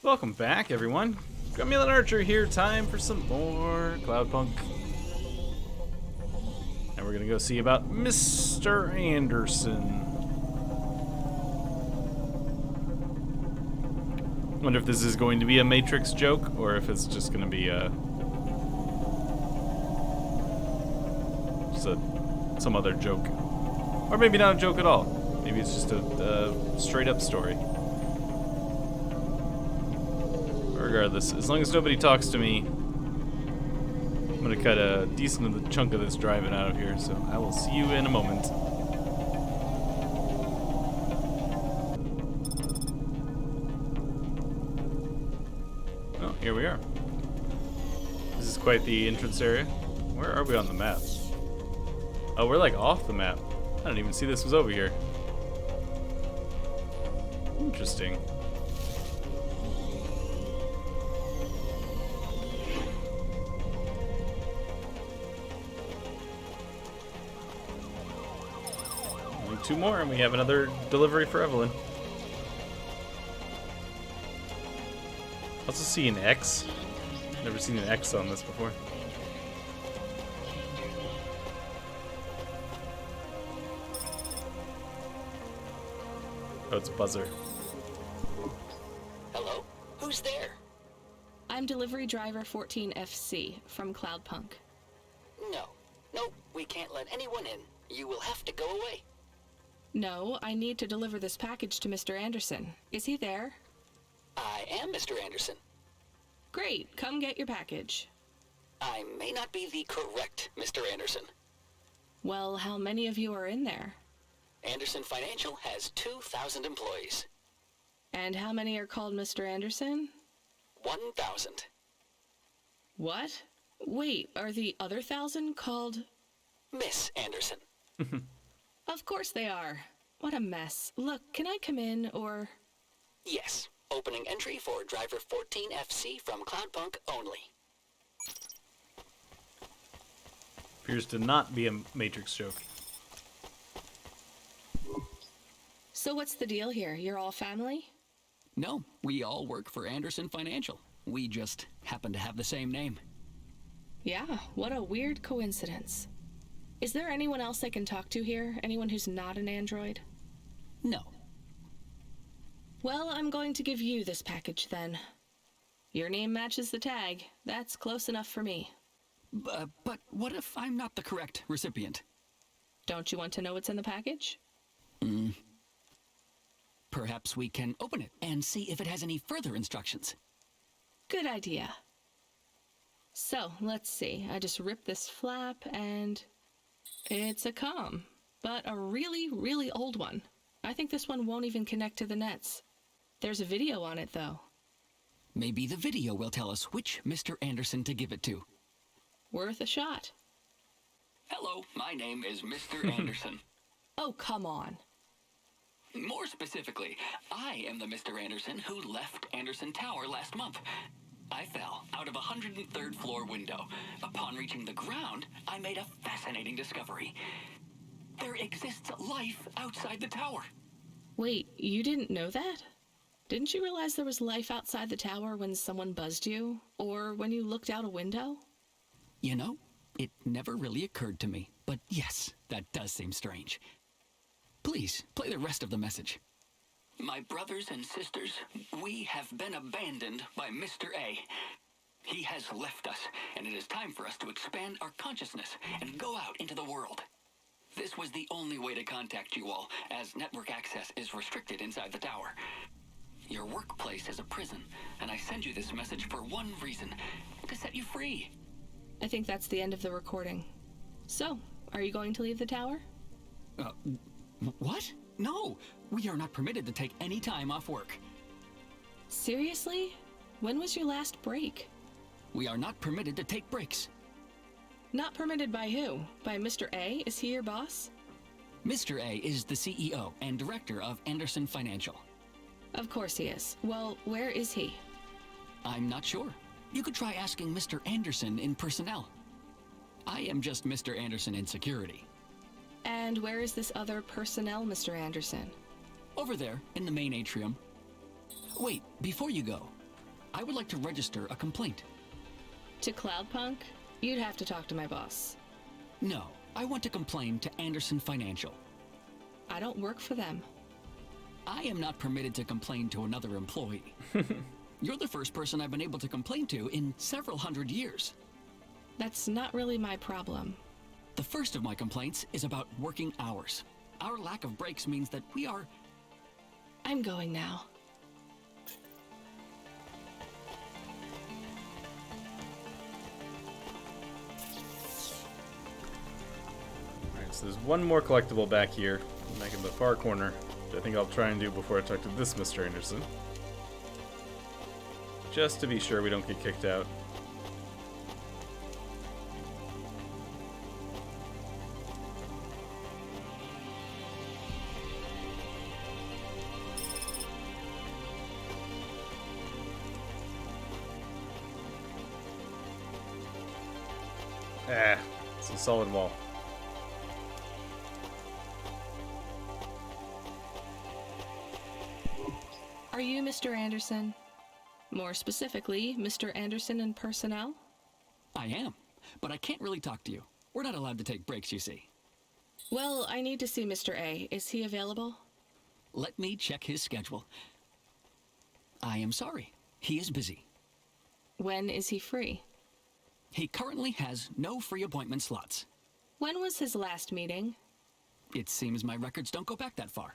Welcome back, everyone. Grumulin Archer here, time for some more Cloudpunk. And we're gonna go see about Mr. Anderson. Wonder if this is going to be a Matrix joke, or if it's just gonna be some other joke. Or maybe not a joke at all. Maybe it's just a straight up story. Regardless, as long as nobody talks to me, I'm gonna cut a decent chunk of this driving out of here, so I will see you in a moment. Oh, here we are. This is quite the entrance area. Where are we on the map? Oh, we're like off the map. I didn't even see this was over here. Interesting. Two more, and we have another delivery for Evelyn. Also see an X. Never seen an X on this before. Oh, it's a buzzer. Hello? Who's there? I'm delivery driver 14FC from Cloudpunk. No, we can't let anyone in. You will have to go away. No, I need to deliver this package to Mr. Anderson. Is he there? I am Mr. Anderson. Great, come get your package. I may not be the correct Mr. Anderson. Well, how many of you are in there? Anderson Financial has 2,000 employees. And how many are called Mr. Anderson? 1,000. What? Wait, are the other 1,000 called... Miss Anderson. Of course they are. What a mess. Look, can I come in, or... Yes. Opening entry for driver 14FC from Cloudpunk only. Appears to not be a Matrix joke. So what's the deal here? You're all family? No, we all work for Anderson Financial. We just happen to have the same name. Yeah, what a weird coincidence. Is there anyone else I can talk to here? Anyone who's not an android? No. Well, I'm going to give you this package then. Your name matches the tag. That's close enough for me. But what if I'm not the correct recipient? Don't you want to know what's in the package? Perhaps we can open it and see if it has any further instructions. Good idea. So, let's see. I just ripped this flap and... It's a comm, but a really, really old one. I think this one won't even connect to the nets. There's a video on it, though. Maybe the video will tell us which Mr. Anderson to give it to. Worth a shot. Hello, my name is Mr. Anderson. Oh, come on. More specifically, I am the Mr. Anderson who left Anderson Tower last month. I fell out of a 103rd floor window. Upon reaching the ground, I made a fascinating discovery. There exists life outside the tower. Wait, you didn't know that? Didn't you realize there was life outside the tower when someone buzzed you? Or when you looked out a window? You know, it never really occurred to me. But yes, that does seem strange. Please, play the rest of the message. My brothers and sisters, we have been abandoned by Mr. A. He has left us, and it is time for us to expand our consciousness and go out into the world. This was the only way to contact you all, as network access is restricted inside the tower. Your workplace is a prison, and I send you this message for one reason, to set you free. I think that's the end of the recording. So, are you going to leave the tower? What? No, we are not permitted to take any time off work. Seriously? When was your last break? We are not permitted to take breaks. Not permitted by who? By Mr. A? Is he your boss? Mr. A is the CEO and director of Anderson Financial. Of course he is. Well, where is he? I'm not sure. You could try asking Mr. Anderson in personnel. I am just Mr. Anderson in security. And where is this other personnel, Mr. Anderson? Over there, in the main atrium. Wait, before you go, I would like to register a complaint. To Cloudpunk? You'd have to talk to my boss. No, I want to complain to Anderson Financial. I don't work for them. I am not permitted to complain to another employee. You're the first person I've been able to complain to in several hundred years. That's not really my problem. The first of my complaints is about working hours. Our lack of breaks means that we are... I'm going now. Alright, so there's one more collectible back here, back in the far corner, which I think I'll try and do before I talk to this Mr. Anderson. Just to be sure we don't get kicked out. Ah, it's a solid wall. Are you Mr. Anderson? More specifically, Mr. Anderson in personnel? I am, but I can't really talk to you. We're not allowed to take breaks, you see. Well, I need to see Mr. A. Is he available? Let me check his schedule. I am sorry. He is busy. When is he free? He currently has no free appointment slots. When was his last meeting? It seems my records don't go back that far.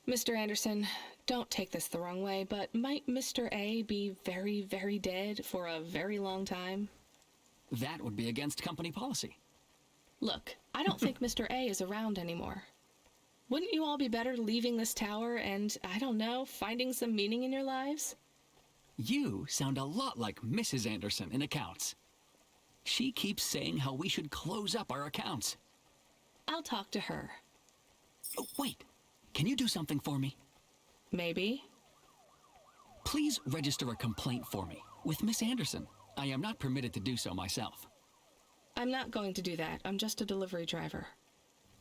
Mr. Anderson, don't take this the wrong way, but might Mr. A be very, very dead for a very long time? That would be against company policy. Look, I don't think Mr. A is around anymore. Wouldn't you all be better leaving this tower and, I don't know, finding some meaning in your lives? You sound a lot like Mrs. Anderson in accounts. She keeps saying how we should close up our accounts. I'll talk to her. Oh, wait. Can you do something for me? Maybe. Please register a complaint for me with Miss Anderson. I am not permitted to do so myself. I'm not going to do that. I'm just a delivery driver.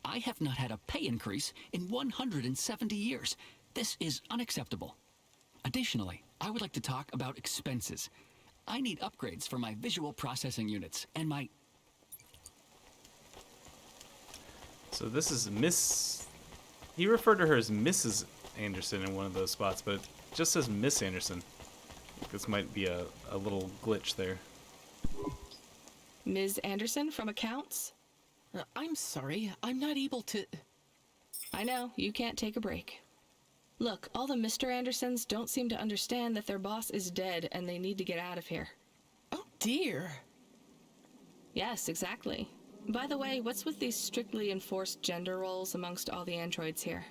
I have not had a pay increase in 170 years. This is unacceptable. Additionally, I would like to talk about expenses. I need upgrades for my visual processing units and my... So this is Miss... He referred to her as Mrs. Anderson in one of those spots, but it just says Miss Anderson. This might be a little glitch there. Ms. Anderson from accounts? I'm sorry, I'm not able to... I know, you can't take a break. Look, all the Mr. Andersons don't seem to understand that their boss is dead and they need to get out of here. Oh dear. Yes, exactly. By the way, what's with these strictly enforced gender roles amongst all the androids here?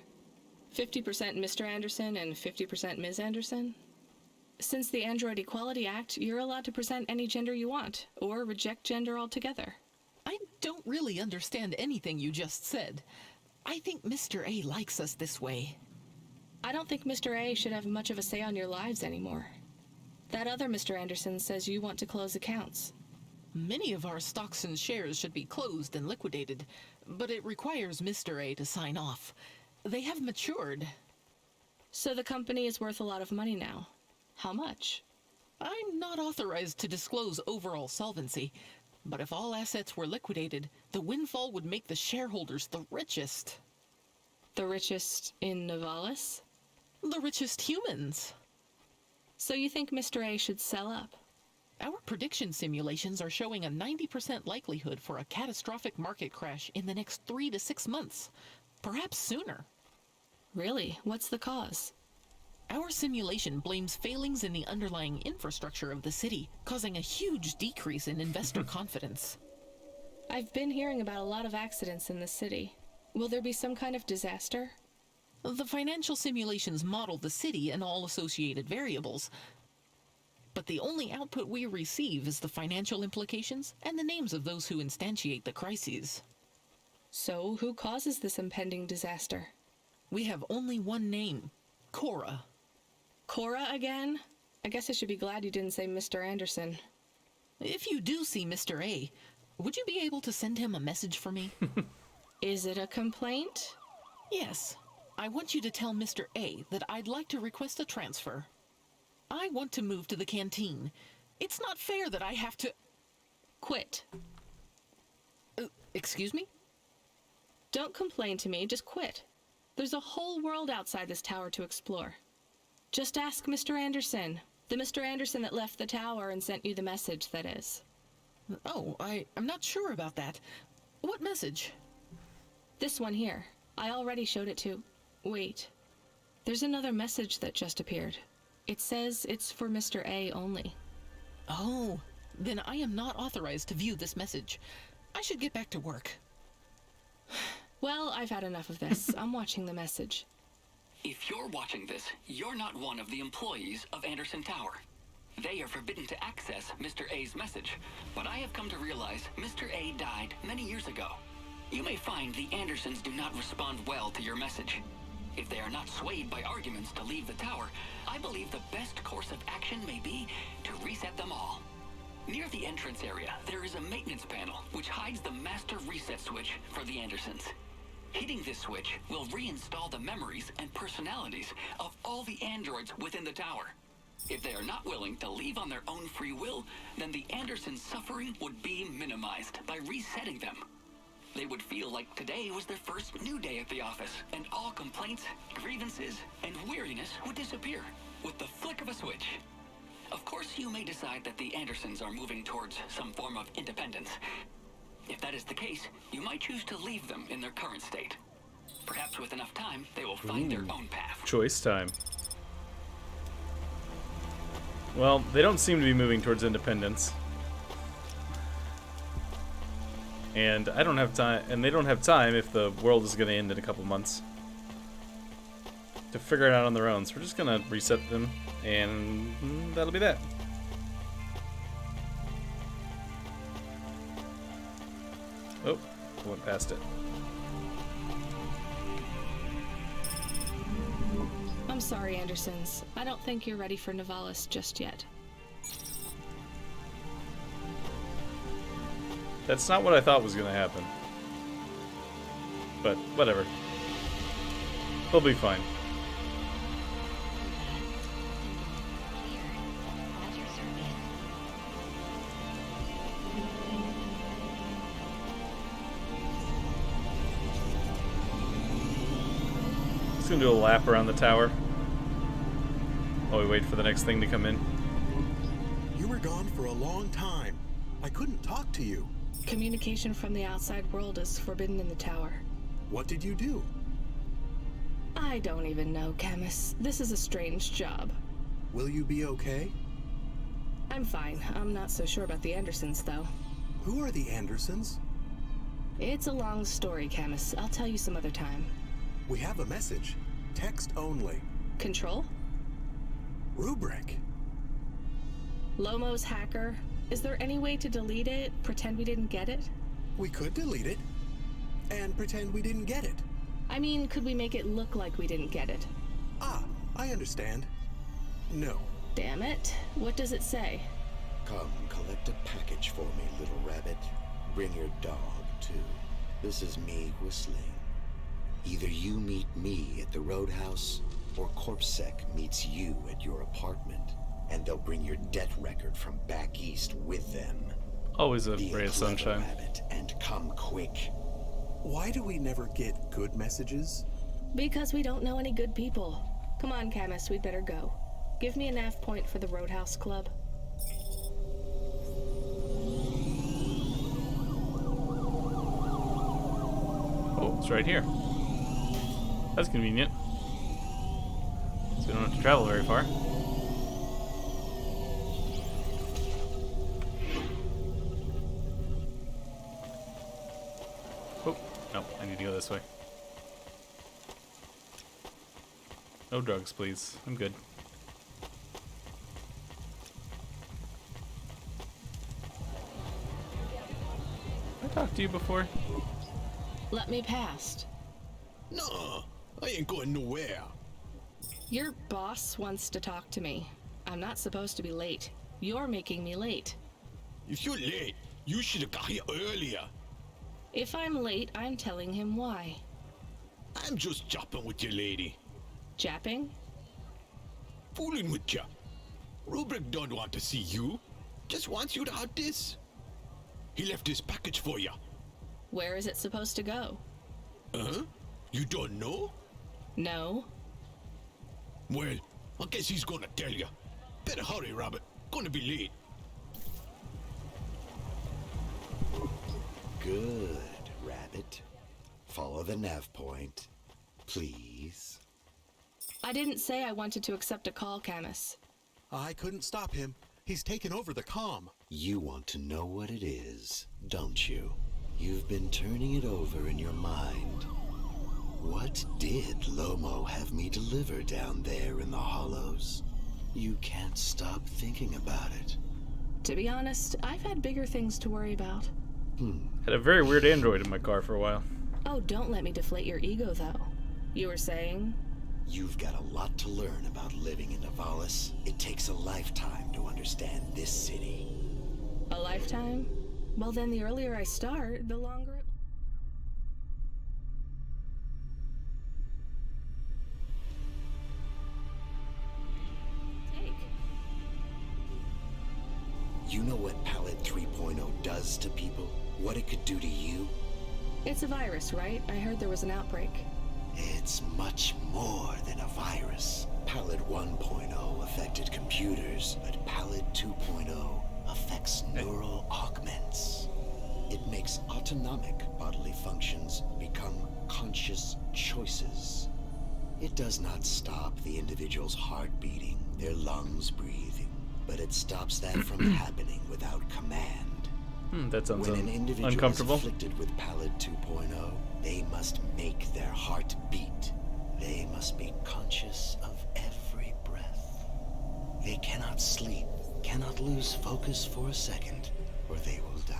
50% Mr. Anderson and 50% Ms. Anderson? Since the Android Equality Act, you're allowed to present any gender you want, or reject gender altogether. I don't really understand anything you just said. I think Mr. A likes us this way. I don't think Mr. A should have much of a say on your lives anymore. That other Mr. Anderson says you want to close accounts. Many of our stocks and shares should be closed and liquidated, but it requires Mr. A to sign off. They have matured. So the company is worth a lot of money now. How much? I'm not authorized to disclose overall solvency, but if all assets were liquidated, the windfall would make the shareholders the richest. The richest in Nivalis? The richest humans. So you think Mr. A should sell up? Our prediction simulations are showing a 90% likelihood for a catastrophic market crash in the next 3 to 6 months, perhaps sooner. Really? What's the cause? Our simulation blames failings in the underlying infrastructure of the city, causing a huge decrease in investor confidence. I've been hearing about a lot of accidents in the city. Will there be some kind of disaster? The financial simulations model the city and all associated variables, but the only output we receive is the financial implications and the names of those who instantiate the crises. So, who causes this impending disaster? We have only one name, Cora. Cora again? I guess I should be glad you didn't say Mr. Anderson. If you do see Mr. A, would you be able to send him a message for me? Is it a complaint? Yes. I want you to tell Mr. A that I'd like to request a transfer. I want to move to the canteen. It's not fair that I have to... Quit. Excuse me? Don't complain to me, just quit. There's a whole world outside this tower to explore. Just ask Mr. Anderson. The Mr. Anderson that left the tower and sent you the message, that is. Oh, I'm not sure about that. What message? This one here. I already showed it to... Wait. There's another message that just appeared. It says it's for Mr. A only. Oh, then I am not authorized to view this message. I should get back to work. Well, I've had enough of this. I'm watching the message. If you're watching this, you're not one of the employees of Anderson Tower. They are forbidden to access Mr. A's message, but I have come to realize Mr. A died many years ago. You may find the Andersons do not respond well to your message. If they are not swayed by arguments to leave the tower, I believe the best course of action may be to reset them all. Near the entrance area, there is a maintenance panel which hides the master reset switch for the Andersons. Hitting this switch will reinstall the memories and personalities of all the androids within the tower. If they are not willing to leave on their own free will, then the Andersons' suffering would be minimized by resetting them. They would feel like today was their first new day at the office, and all complaints, grievances, and weariness would disappear with the flick of a switch. Of course, you may decide that the Andersons are moving towards some form of independence. If that is the case, you might choose to leave them in their current state. Perhaps with enough time, they will find their own path. Choice time. Well, they don't seem to be moving towards independence. And I don't have time, and they don't have time if the world is going to end in a couple months to figure it out on their own. So we're just going to reset them, and that'll be that. Oh, I went past it. I'm sorry, Andersons. I don't think you're ready for Nivalis just yet. That's not what I thought was going to happen. But, whatever. They'll be fine. Just going to do a lap around the tower while we wait for the next thing to come in. You were gone for a long time. I couldn't talk to you. Communication from the outside world is forbidden in the tower. What did you do? I don't even know, Camus. This is a strange job. Will you be okay? I'm fine. I'm not so sure about the Andersons, though. Who are the Andersons? It's a long story, Camus. I'll tell you some other time. We have a message. Text only. Control? Rubric. Lomo's hacker. Is there any way to delete it? Pretend we didn't get it? We could delete it. And pretend we didn't get it. I mean, could we make it look like we didn't get it? Ah, I understand. No. Damn it. What does it say? Come, collect a package for me, little rabbit. Bring your dog, too. This is me whistling. Either you meet me at the roadhouse, or CorpSec meets you at your apartment. And they'll bring your debt record from back east with them. Always a Be ray of clever, sunshine. rabbit, and come quick. Why do we never get good messages? Because we don't know any good people. Come on, Camus, we'd better go. Give me a nav point for the Roadhouse Club. Oh, it's right here. That's convenient. So we don't have to travel very far. Oh, no, I need to go this way. No drugs, please. I'm good. I talked to you before? Let me past. No, I ain't going nowhere. Your boss wants to talk to me. I'm not supposed to be late. You're making me late. If you're late, you should have got here earlier. If I'm late, I'm telling him why. I'm just jopping with your lady. Japping? Fooling with ya. Rubric don't want to see you. Just wants you to out this. He left his package for you. Where is it supposed to go? Huh? You don't know? No. Well, I guess he's gonna tell you. Better hurry, Rabbit. Gonna be late. Good, Rabbit. Follow the nav point, please. I didn't say I wanted to accept a call, Camus. I couldn't stop him. He's taken over the comm. You want to know what it is, don't you? You've been turning it over in your mind. What did Lomo have me deliver down there in the hollows? You can't stop thinking about it. To be honest, I've had bigger things to worry about. Had a very weird android in my car for a while. Oh, don't let me deflate your ego, though. You were saying? You've got a lot to learn about living in Nivalis. It takes a lifetime to understand this city. A lifetime? Well, then the earlier I start, the longer it... take. You know what Palette 3.0 does to people? What it could do to you? It's a virus, right? I heard there was an outbreak. It's much more than a virus. Palette 1.0 affected computers, but Palette 2.0 affects neural augments. It makes autonomic bodily functions become conscious choices. It does not stop the individual's heart beating, their lungs breathing, but it stops that from happening without command. That sounds When an individual uncomfortable. is afflicted with Palette 2.0, they must make their heart beat. They must be conscious of every breath. They cannot sleep, cannot lose focus for a second, or they will die.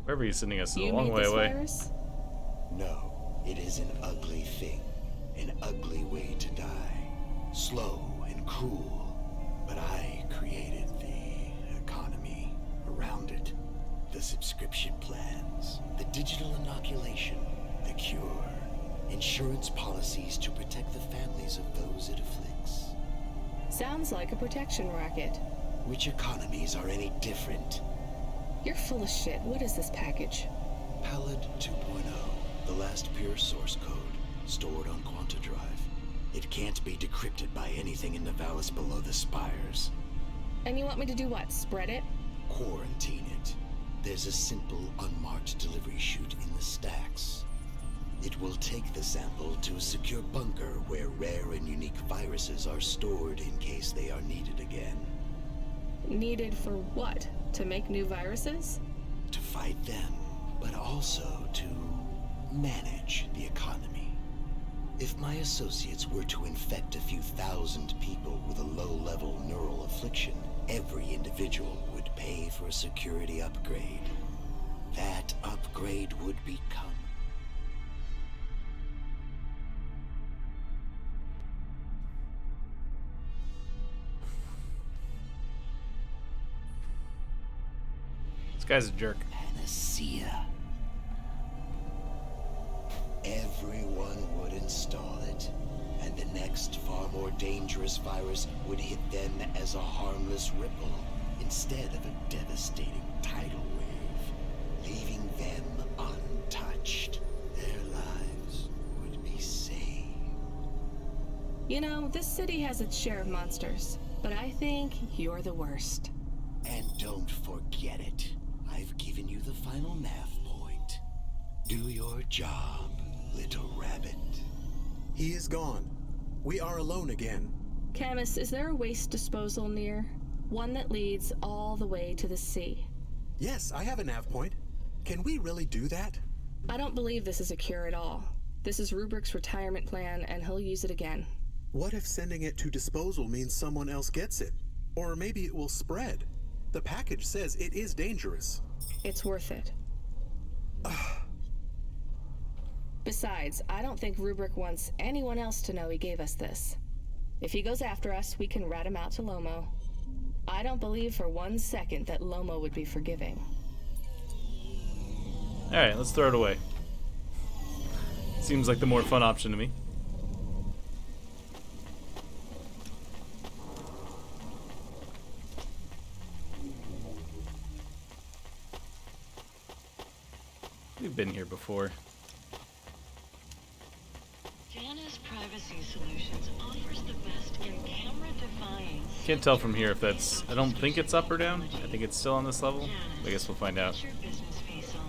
Wherever he's sending us is a You long made way this away. virus? No, it is an ugly thing, an ugly way to die. Slow and cruel, but I created the economy around it. The subscription plans, the digital inoculation, the cure, insurance policies to protect the families of those it afflicts. Sounds like a protection racket. Which economies are any different? You're full of shit. What is this package? Palette 2.0, the last pure source code, stored on Quanta Drive. It can't be decrypted by anything in Nivalis below the spires. And you want me to do what? Spread it? Quarantine it. There's a simple, unmarked delivery chute in the stacks. It will take the sample to a secure bunker where rare and unique viruses are stored in case they are needed again. Needed for what? To make new viruses? To fight them, but also to manage the economy. If my associates were to infect a few thousand people with a low-level neural affliction, every individual would pay for a security upgrade. That upgrade would become... This guy's a jerk. panacea. Everyone would install it, and the next far more dangerous virus would hit them as a harmless ripple instead of a devastating tidal wave, leaving them untouched. Their lives would be saved. You know, this city has its share of monsters, but I think you're the worst. And don't forget it. I've given you the final nav point. Do your job, little rabbit. He is gone. We are alone again. Camus, is there a waste disposal near? One that leads all the way to the sea. Yes, I have a nav point. Can we really do that? I don't believe this is a cure at all. This is Rubric's retirement plan, and he'll use it again. What if sending it to disposal means someone else gets it? Or maybe it will spread. The package says it is dangerous. It's worth it. Besides, I don't think Rubric wants anyone else to know he gave us this. If he goes after us, we can rat him out to Lomo. I don't believe for 1 second that Lomo would be forgiving. Alright, let's throw it away. Seems like the more fun option to me. We've been here before. Jana's Privacy Solutions offers the best in camera-defying. Can't tell from here if that's... I don't think it's up or down. I think it's still on this level. I guess we'll find out. Put your business face on.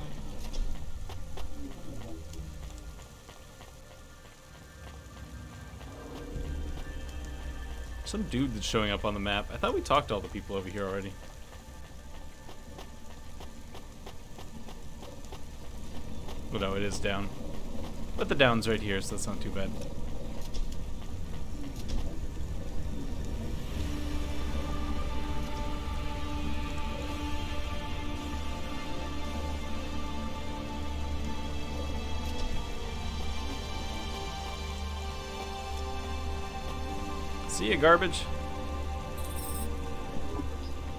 Some dude that's showing up on the map. I thought we talked to all the people over here already. Oh no, it is down. But the down's right here, so that's not too bad. See ya, garbage.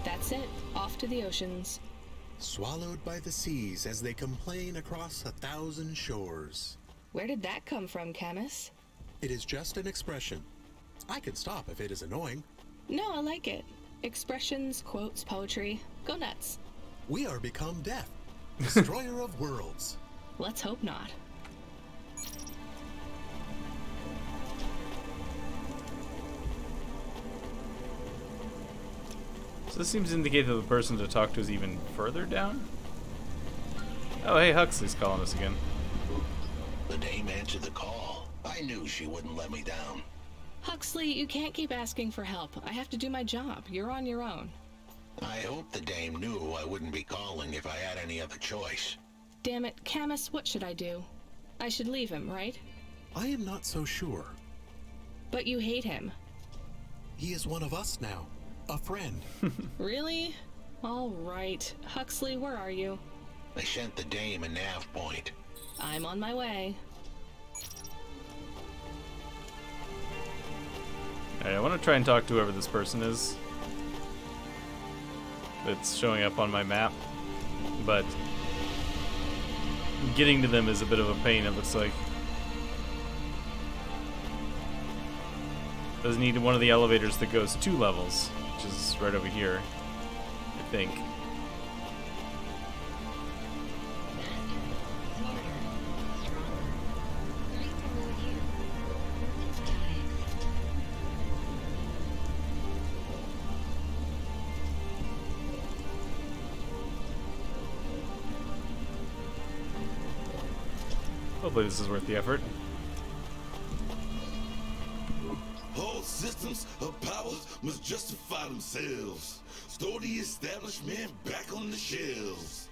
That's it. Off to the oceans. Swallowed by the seas as they complain across 1,000 shores. Where did that come from, Camus? It is just an expression. I can stop if it is annoying. No, I like it. Expressions, quotes, poetry. Go nuts. We are become death, destroyer of worlds. Let's hope not. So this seems to indicate that the person to talk to is even further down? Oh, hey, Huxley's calling us again. The dame answered the call. I knew she wouldn't let me down. Huxley, you can't keep asking for help. I have to do my job. You're on your own. I hope the dame knew I wouldn't be calling if I had any other choice. Damn it, Camus, what should I do? I should leave him, right? I am not so sure. But you hate him. He is one of us now. A friend. Really? All right. Huxley, where are you? I sent the dame a nav point. I'm on my way. Alright, I want to try and talk to whoever this person is that's showing up on my map, but getting to them is a bit of a pain, it looks like. Does need one of the elevators that goes 2 levels, which is right over here, I think. Hopefully this is worth the effort. All systems of power must justify themselves. Store the establishment back on the shelves.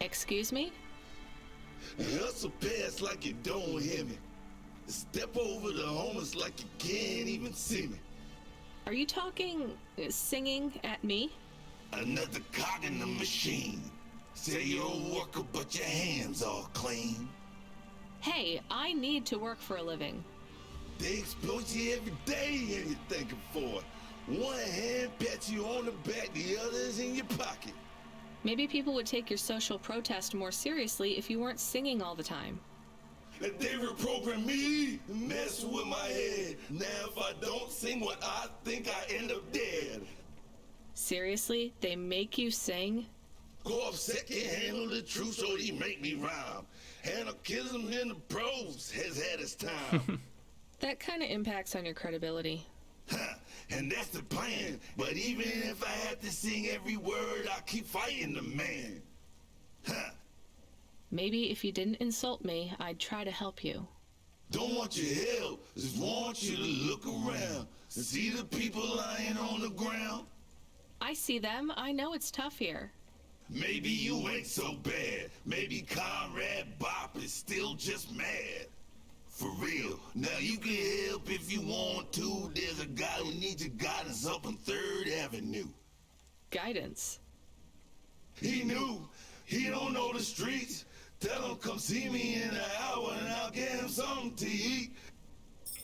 Excuse me? Hustle past like you don't hear me. Step over the homeless like you can't even see me. Are you talking, singing at me? Another cog in the machine. Say you're a worker, but your hands all clean. Hey, I need to work for a living. They exploit you every day and you're thanking for it. One hand pats you on the back, the other's in your pocket. Maybe people would take your social protest more seriously if you weren't singing all the time. And they reprogram me, mess with my head. Now if I don't sing what I think, I end up dead. Seriously? They make you sing? Go up second, handle the truth, so they make me rhyme. Anarchism in the prose has had its time. That kind of impacts on your credibility. And that's the plan. But even if I had to sing every word, I keep fighting the man. Maybe if you didn't insult me, I'd try to help you. Don't want your help, just want you to look around and see the people lying on the ground. I see them. I know it's tough here. Maybe you ain't so bad. Maybe Conrad Bop is still just mad. For real. Now you can help if you want to. There's a guy who needs your guidance up on 3rd Avenue. Guidance? He knew. He don't know the streets. Tell him come see me in an hour and I'll get him something to eat.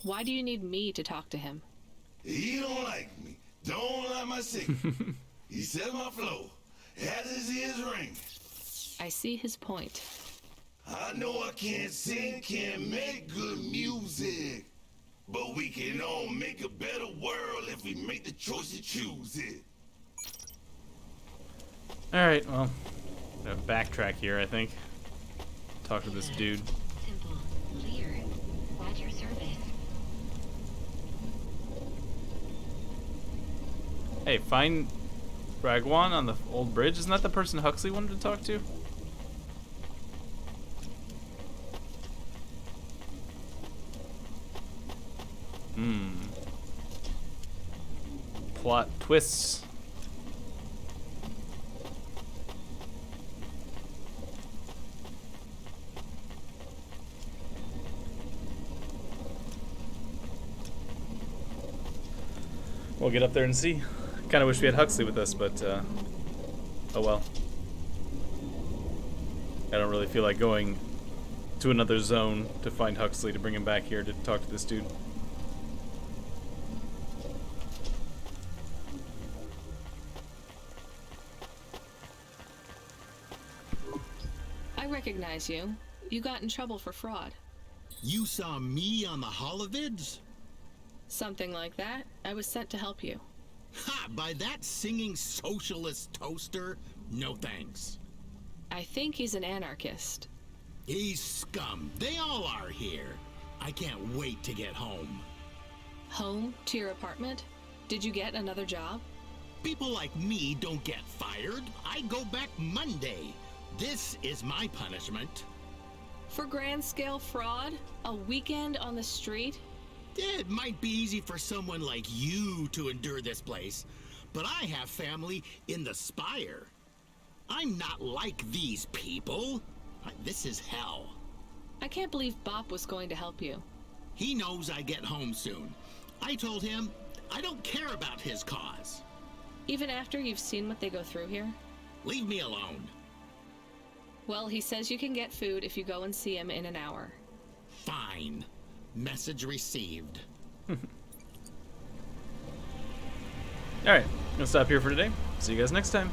Why do you need me to talk to him? He don't like me. Don't like my singing. He said my flow. Has his ears ring. I see his point. I know I can't sing, can't make good music, but we can all make a better world if we make the choice to choose it. Alright, well, I'm gonna backtrack here, I think. Talk to this dude. Simple, clear. At your service. Hey, find Ragwan on the old bridge. Isn't that the person Huxley wanted to talk to? Plot twists. We'll get up there and see. Kind of wish we had Huxley with us, but oh well. I don't really feel like going to another zone to find Huxley to bring him back here to talk to this dude. I recognize you. You got in trouble for fraud. You saw me on the holovids? Something like that. I was sent to help you. Ha! By that singing socialist toaster? No thanks. I think he's an anarchist. He's scum. They all are here. I can't wait to get home. Home to your apartment? Did you get another job? People like me don't get fired. I go back Monday. This is my punishment. For grand scale fraud? A weekend on the street? It might be easy for someone like you to endure this place, but I have family in the Spire. I'm not like these people. This is hell. I can't believe Bop was going to help you. He knows I get home soon. I told him I don't care about his cause. Even after you've seen what they go through here? Leave me alone. Well, he says you can get food if you go and see him in an hour. Fine. Message received. Alright, gonna stop here for today. See you guys next time.